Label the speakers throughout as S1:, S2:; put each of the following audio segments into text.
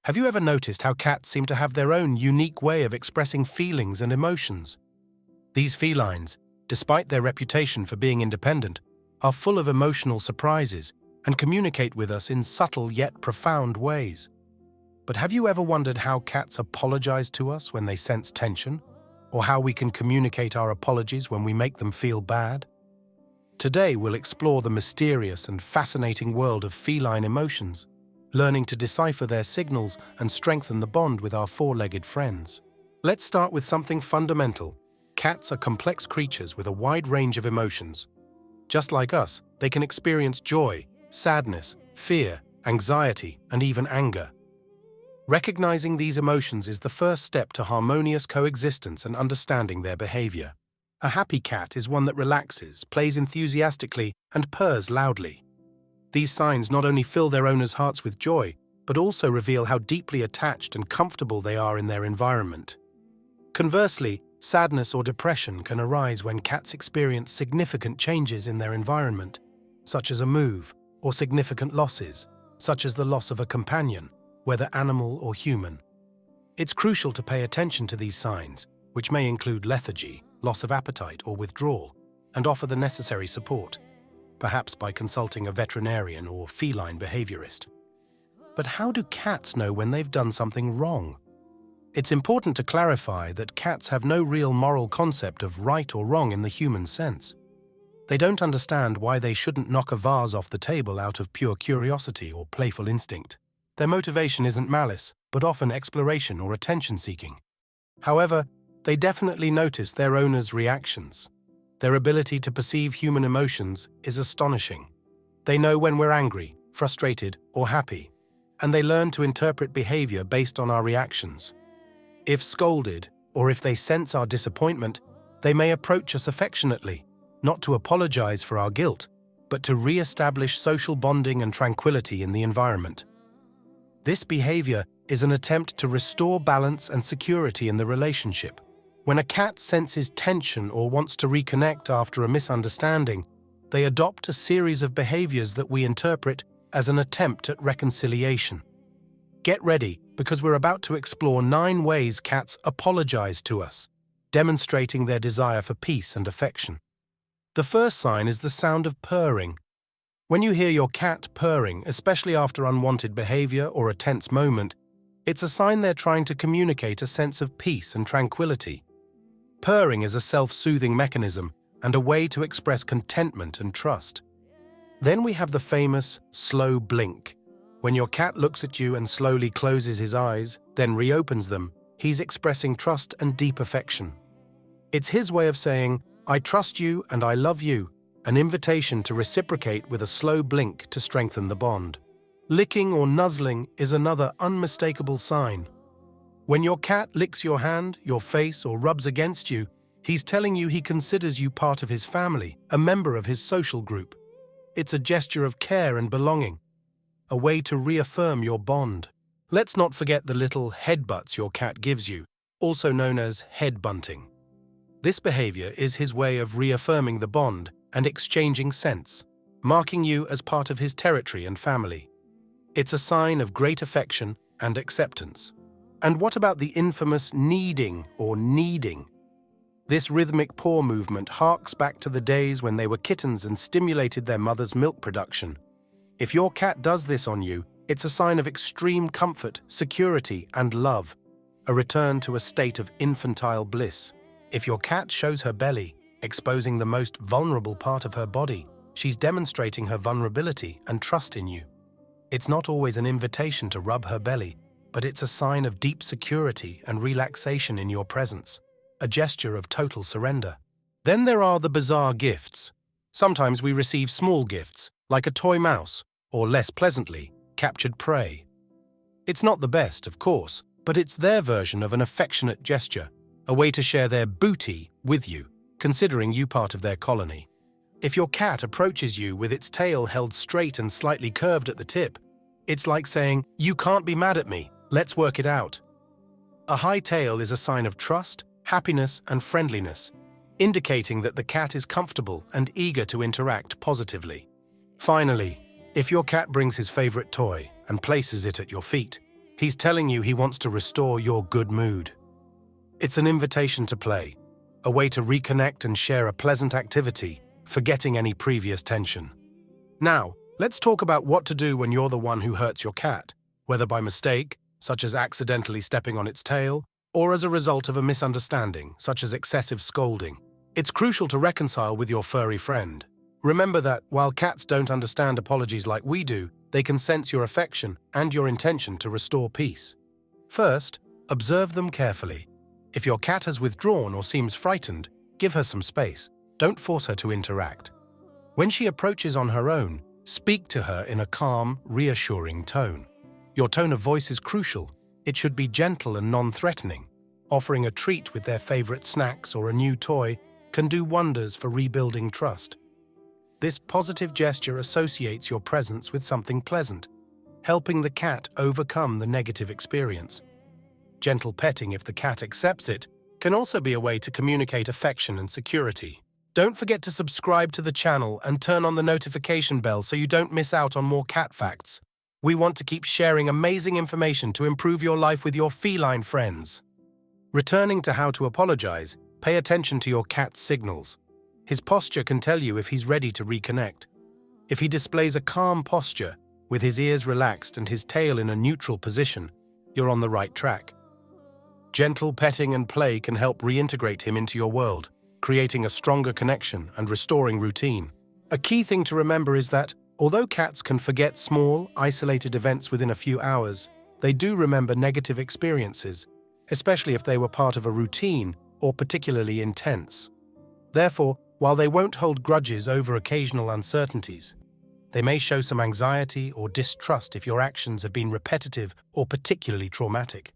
S1: Have you ever noticed how cats seem to have their own unique way of expressing feelings and emotions? These felines, despite their reputation for being independent, are full of emotional surprises and communicate with us in subtle yet profound ways. But have you ever wondered how cats apologize to us when they sense tension, or how we can communicate our apologies when we make them feel bad? Today we'll explore the mysterious and fascinating world of feline emotions, learning to decipher their signals and strengthen the bond with our four-legged friends. Let's start with something fundamental. Cats are complex creatures with a wide range of emotions. Just like us, they can experience joy, sadness, fear, anxiety, and even anger. Recognizing these emotions is the first step to harmonious coexistence and understanding their behavior. A happy cat is one that relaxes, plays enthusiastically, and purrs loudly. These signs not only fill their owners' hearts with joy, but also reveal how deeply attached and comfortable they are in their environment. Conversely, sadness or depression can arise when cats experience significant changes in their environment, such as a move, or significant losses, such as the loss of a companion, whether animal or human. It's crucial to pay attention to these signs, which may include lethargy, loss of appetite, or withdrawal, and offer the necessary support, perhaps by consulting a veterinarian or feline behaviorist. But how do cats know when they've done something wrong? It's important to clarify that cats have no real moral concept of right or wrong in the human sense. They don't understand why they shouldn't knock a vase off the table out of pure curiosity or playful instinct. Their motivation isn't malice, but often exploration or attention-seeking. However, they definitely notice their owners' reactions. Their ability to perceive human emotions is astonishing. They know when we're angry, frustrated, or happy, and they learn to interpret behavior based on our reactions. If scolded, or if they sense our disappointment, they may approach us affectionately, not to apologize for our guilt, but to re-establish social bonding and tranquility in the environment. This behavior is an attempt to restore balance and security in the relationship. When a cat senses tension or wants to reconnect after a misunderstanding, they adopt a series of behaviors that we interpret as an attempt at reconciliation. Get ready, because we're about to explore 9 ways cats apologize to us, demonstrating their desire for peace and affection. The first sign is the sound of purring. When you hear your cat purring, especially after unwanted behavior or a tense moment, it's a sign they're trying to communicate a sense of peace and tranquility. Purring is a self-soothing mechanism and a way to express contentment and trust. Then we have the famous slow blink. When your cat looks at you and slowly closes his eyes, then reopens them, he's expressing trust and deep affection. It's his way of saying, "I trust you and I love you," an invitation to reciprocate with a slow blink to strengthen the bond. Licking or nuzzling is another unmistakable sign. When your cat licks your hand, your face, or rubs against you, he's telling you he considers you part of his family, a member of his social group. It's a gesture of care and belonging, a way to reaffirm your bond. Let's not forget the little headbutts your cat gives you, also known as head bunting. This behavior is his way of reaffirming the bond and exchanging scents, marking you as part of his territory and family. It's a sign of great affection and acceptance. And what about the infamous kneading or kneading? This rhythmic paw movement harks back to the days when they were kittens and stimulated their mother's milk production. If your cat does this on you, it's a sign of extreme comfort, security, and love, a return to a state of infantile bliss. If your cat shows her belly, exposing the most vulnerable part of her body, she's demonstrating her vulnerability and trust in you. It's not always an invitation to rub her belly, but it's a sign of deep security and relaxation in your presence, a gesture of total surrender. Then there are the bizarre gifts. Sometimes we receive small gifts, like a toy mouse, or less pleasantly, captured prey. It's not the best, of course, but it's their version of an affectionate gesture, a way to share their booty with you, considering you part of their colony. If your cat approaches you with its tail held straight and slightly curved at the tip, it's like saying, "You can't be mad at me, let's work it out." A high tail is a sign of trust, happiness, and friendliness, indicating that the cat is comfortable and eager to interact positively. Finally, if your cat brings his favorite toy and places it at your feet, He's telling you he wants to restore your good mood. It's an invitation to play, a way to reconnect and share a pleasant activity, forgetting any previous tension. Now, let's talk about what to do when you're the one who hurts your cat, whether by mistake, such as accidentally stepping on its tail, or as a result of a misunderstanding, such as excessive scolding. It's crucial to reconcile with your furry friend. Remember that, while cats don't understand apologies like we do, they can sense your affection and your intention to restore peace. First, observe them carefully. If your cat has withdrawn or seems frightened, give her some space. Don't force her to interact. When she approaches on her own, speak to her in a calm, reassuring tone. Your tone of voice is crucial. It should be gentle and non-threatening. Offering a treat with their favorite snacks or a new toy can do wonders for rebuilding trust. This positive gesture associates your presence with something pleasant, helping the cat overcome the negative experience. Gentle petting, if the cat accepts it, can also be a way to communicate affection and security. Don't forget to subscribe to the channel and turn on the notification bell so you don't miss out on more cat facts. We want to keep sharing amazing information to improve your life with your feline friends. Returning to how to apologize, pay attention to your cat's signals. His posture can tell you if he's ready to reconnect. If he displays a calm posture, with his ears relaxed and his tail in a neutral position, you're on the right track. Gentle petting and play can help reintegrate him into your world, creating a stronger connection and restoring routine. A key thing to remember is that, although cats can forget small, isolated events within a few hours, they do remember negative experiences, especially if they were part of a routine or particularly intense. Therefore, while they won't hold grudges over occasional uncertainties, they may show some anxiety or distrust if your actions have been repetitive or particularly traumatic.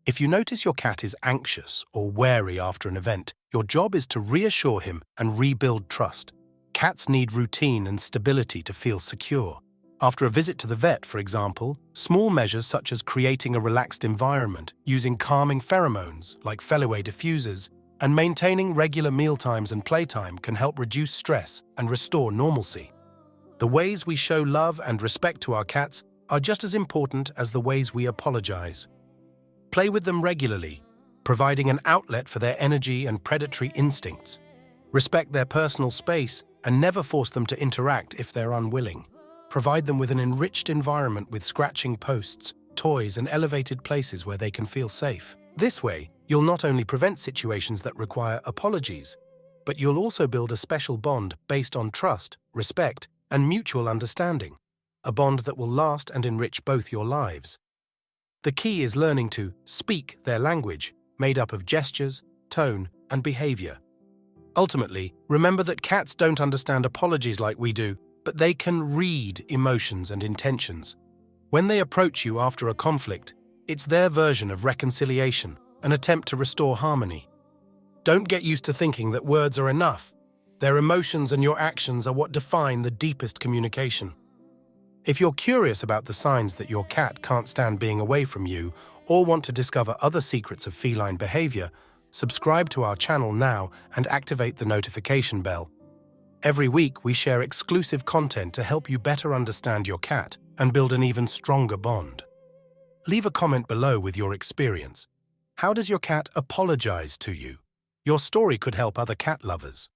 S1: If you notice your cat is anxious or wary after an event, your job is to reassure him and rebuild trust. Cats need routine and stability to feel secure. After a visit to the vet, for example, small measures such as creating a relaxed environment, using calming pheromones like Feliway diffusers, and maintaining regular mealtimes and playtime can help reduce stress and restore normalcy. The ways we show love and respect to our cats are just as important as the ways we apologize. Play with them regularly, providing an outlet for their energy and predatory instincts. Respect their personal space and never force them to interact if they're unwilling. Provide them with an enriched environment with scratching posts, toys, and elevated places where they can feel safe. This way, you'll not only prevent situations that require apologies, but you'll also build a special bond based on trust, respect, and mutual understanding, a bond that will last and enrich both your lives. The key is learning to speak their language, made up of gestures, tone, and behavior. Ultimately, remember that cats don't understand apologies like we do, but they can read emotions and intentions. When they approach you after a conflict, it's their version of reconciliation, an attempt to restore harmony. Don't get used to thinking that words are enough. Their emotions and your actions are what define the deepest communication. If you're curious about the signs that your cat can't stand being away from you or want to discover other secrets of feline behavior, subscribe to our channel now and activate the notification bell. Every week, we share exclusive content to help you better understand your cat and build an even stronger bond. Leave a comment below with your experience. How does your cat apologize to you? Your story could help other cat lovers.